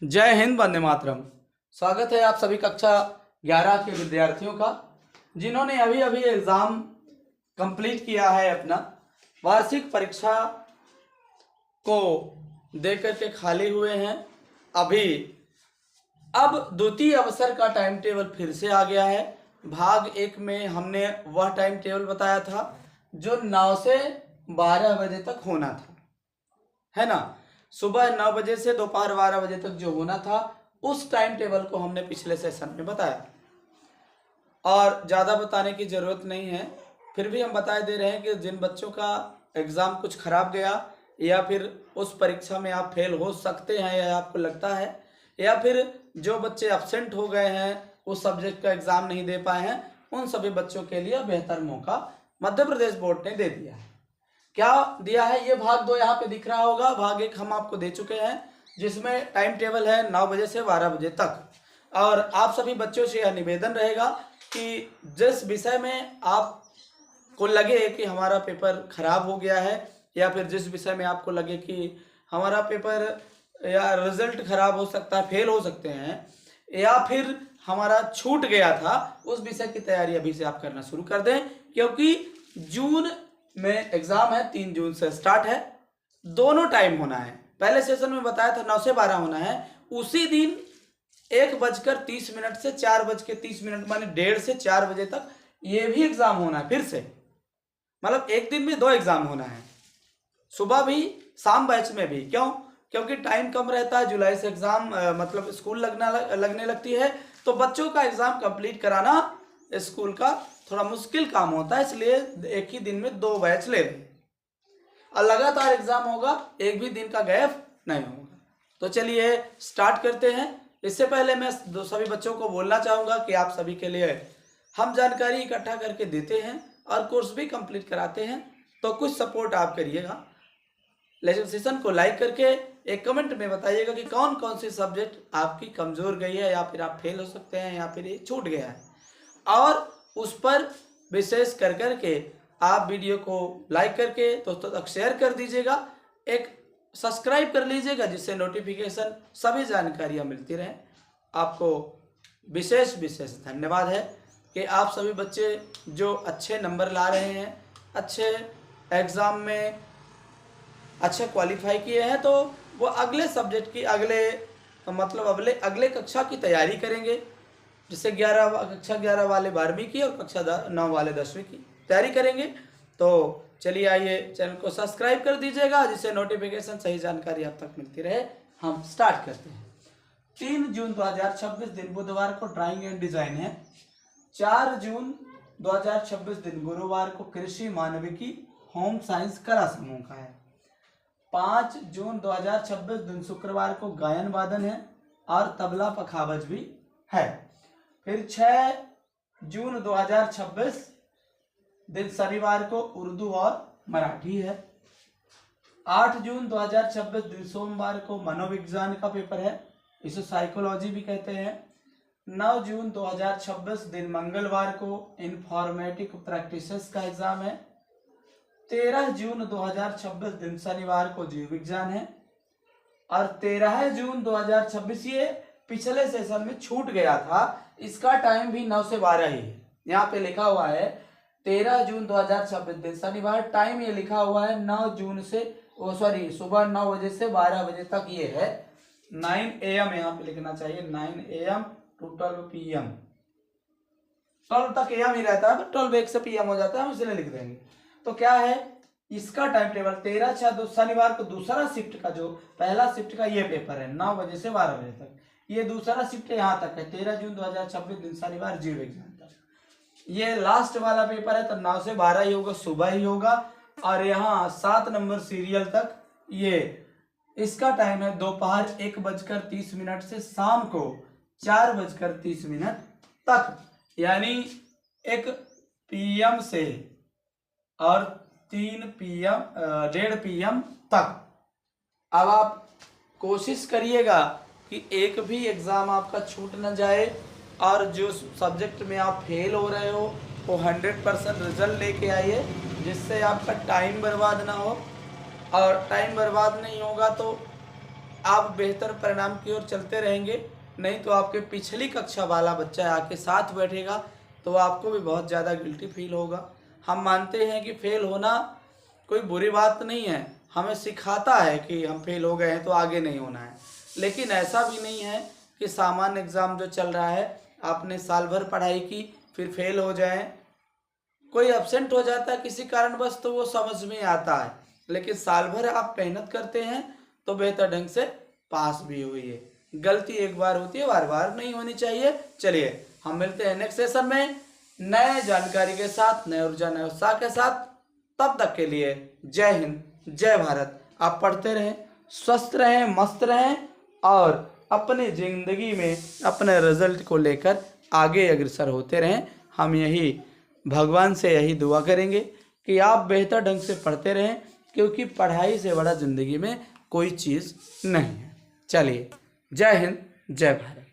जय हिंद, वंदे मातरम। स्वागत है आप सभी कक्षा 11 के विद्यार्थियों का, जिन्होंने अभी अभी एग्ज़ाम कंप्लीट किया है। अपना वार्षिक परीक्षा को देकर के खाली हुए हैं। अब द्वितीय अवसर का टाइम टेबल फिर से आ गया है। भाग 1 में हमने वह टाइम टेबल बताया था जो 9 से 12 बजे तक होना था, है ना। सुबह 9 बजे से दोपहर 12 बजे तक जो होना था, उस टाइम टेबल को हमने पिछले सेशन में बताया और ज़्यादा बताने की ज़रूरत नहीं है। फिर भी हम बता दे रहे हैं कि जिन बच्चों का एग्ज़ाम कुछ खराब गया या फिर उस परीक्षा में आप फेल हो सकते हैं या आपको लगता है, या फिर जो बच्चे एब्सेंट हो गए हैं, उस सब्जेक्ट का एग्ज़ाम नहीं दे पाए हैं, उन सभी बच्चों के लिए बेहतर मौका मध्य प्रदेश बोर्ड ने दे दिया है। क्या दिया है? ये भाग 2 यहाँ पे दिख रहा होगा। भाग 1 हम आपको दे चुके हैं, जिसमें टाइम टेबल है 9 बजे से 12 बजे तक। और आप सभी बच्चों से यह निवेदन रहेगा कि जिस विषय में आपको लगे कि हमारा पेपर खराब हो गया है, या फिर जिस विषय में आपको लगे कि हमारा पेपर या रिजल्ट खराब हो सकता है, फेल हो सकते हैं, या फिर हमारा छूट गया था, उस विषय की तैयारी अभी से आप करना शुरू कर दें। क्योंकि जून में एग्जाम है, 3 जून से स्टार्ट है। दोनों टाइम होना है। पहले सेशन में बताया था 9 से 12 होना है। उसी दिन 1:30 से 4:30 माने 1:30 से 4 बजे तक ये भी एग्जाम होना है फिर से। मतलब एक दिन में 2 एग्जाम होना है, सुबह भी शाम बैच में भी। क्यों? क्योंकि टाइम कम रहता है। जुलाई से एग्जाम मतलब स्कूल लगने लगती है, तो बच्चों का एग्जाम कंप्लीट कराना स्कूल का थोड़ा मुश्किल काम होता है, इसलिए एक ही दिन में 2 बैच ले लें और लगातार एग्जाम होगा, एक भी दिन का गैप नहीं होगा। तो चलिए स्टार्ट करते हैं। इससे पहले मैं सभी बच्चों को बोलना चाहूँगा कि आप सभी के लिए हम जानकारी इकट्ठा करके देते हैं और कोर्स भी कंप्लीट कराते हैं, तो कुछ सपोर्ट आप करिएगा। लेक्चर सेशन को लाइक करके एक कमेंट में बताइएगा कि कौन कौन सी सब्जेक्ट आपकी कमज़ोर गई है, या फिर आप फेल हो सकते हैं, या फिर ये छूट गया है। और उस पर विशेष कर करके आप वीडियो को लाइक करके दोस्तों तक शेयर कर दीजिएगा, एक सब्सक्राइब कर लीजिएगा, जिससे नोटिफिकेशन सभी जानकारियाँ मिलती रहें। आपको विशेष धन्यवाद है कि आप सभी बच्चे जो अच्छे नंबर ला रहे हैं, अच्छे एग्ज़ाम में अच्छे क्वालिफाई किए हैं, तो वो अगले सब्जेक्ट की अगले कक्षा की तैयारी करेंगे। जैसे कक्षा 11 वाले 12वीं की और कक्षा 9 वाले 10वीं की तैयारी करेंगे। तो चलिए आइए चैनल को सब्सक्राइब कर दीजिएगा, जिससे नोटिफिकेशन सही जानकारी आप तक मिलती रहे। हम स्टार्ट करते हैं। 3 जून 2026 दिन बुधवार को ड्राइंग एंड डिजाइन है। 4 जून 2026 दिन गुरुवार को कृषि मानविकी होम साइंस कला समूह का है। 5 जून 2026 दिन शुक्रवार को गायन वादन है और तबला पखावज भी है। फिर 6 जून 2026 दिन शनिवार को उर्दू और मराठी है। 8 जून 2026 दिन सोमवार को मनोविज्ञान का पेपर है, इसे साइकोलॉजी भी कहते हैं। 9 जून 2026 दिन मंगलवार को इन्फॉर्मेटिक प्रैक्टिसेस का एग्जाम है। 13 जून 2026 दिन शनिवार को जीव विज्ञान है। और 13 जून 2026 ये पिछले सेशन में छूट गया था, इसका टाइम भी 9 से 12 ही है। यहाँ पे लिखा हुआ है 13 जून 2026 दिन शनिवार, टाइम ये लिखा हुआ है 9 जून से सुबह 9 बजे से 12 बजे तक ये है। 9 AM यहाँ पे लिखना चाहिए, 9 AM to 12 PM। 12 तक AM ही रहता है, 12 एक से PM हो जाता है, हम इसलिए लिख देंगे। तो क्या है इसका टाइम टेबल? 13/6 शनिवार को दूसरा शिफ्ट का, जो पहला शिफ्ट का ये पेपर है 9 बजे से 12 बजे तक, ये दूसरा शिफ्ट यहाँ तक है। 13 जून 2026 दिन शनिवार जीव विज्ञान तक ये लास्ट वाला पेपर है, तो 9 से 12 ही होगा, सुबह ही होगा। और यहाँ 7 नंबर सीरियल तक ये इसका टाइम है दोपहर 1:30 से शाम को 4:30 तक, यानी 1 PM से और 3 PM 1:30 PM तक। अब आप कोशिश करिएगा कि एक भी एग्ज़ाम आपका छूट न जाए, और जो सब्जेक्ट में आप फेल हो रहे हो वो 100% रिजल्ट लेके आइए, जिससे आपका टाइम बर्बाद ना हो। और टाइम बर्बाद नहीं होगा तो आप बेहतर परिणाम की ओर चलते रहेंगे। नहीं तो आपके पिछली कक्षा वाला बच्चा आके साथ बैठेगा तो आपको भी बहुत ज़्यादा गिल्टी फील होगा। हम मानते हैं कि फेल होना कोई बुरी बात नहीं है, हमें सिखाता है कि हम फेल हो गए हैं तो आगे नहीं होना है। लेकिन ऐसा भी नहीं है कि सामान्य एग्ज़ाम जो चल रहा है, आपने साल भर पढ़ाई की फिर फेल हो जाए, कोई एब्सेंट हो जाता है किसी कारणवश तो वो समझ में आता है, लेकिन साल भर आप मेहनत करते हैं तो बेहतर ढंग से पास भी हुई है। गलती एक बार होती है, बार बार नहीं होनी चाहिए। चलिए हम मिलते हैं नेक्स्ट सेशन में नए जानकारी के साथ, नए ऊर्जा नए उत्साह के साथ। तब तक के लिए जय हिंद, जय भारत। आप पढ़ते रहें, स्वस्थ रहें, मस्त रहें और अपनी जिंदगी में अपने रिजल्ट को लेकर आगे अग्रसर होते रहें। हम यही भगवान से यही दुआ करेंगे कि आप बेहतर ढंग से पढ़ते रहें, क्योंकि पढ़ाई से बड़ा जिंदगी में कोई चीज़ नहीं है। चलिए जय हिंद, जय भारत।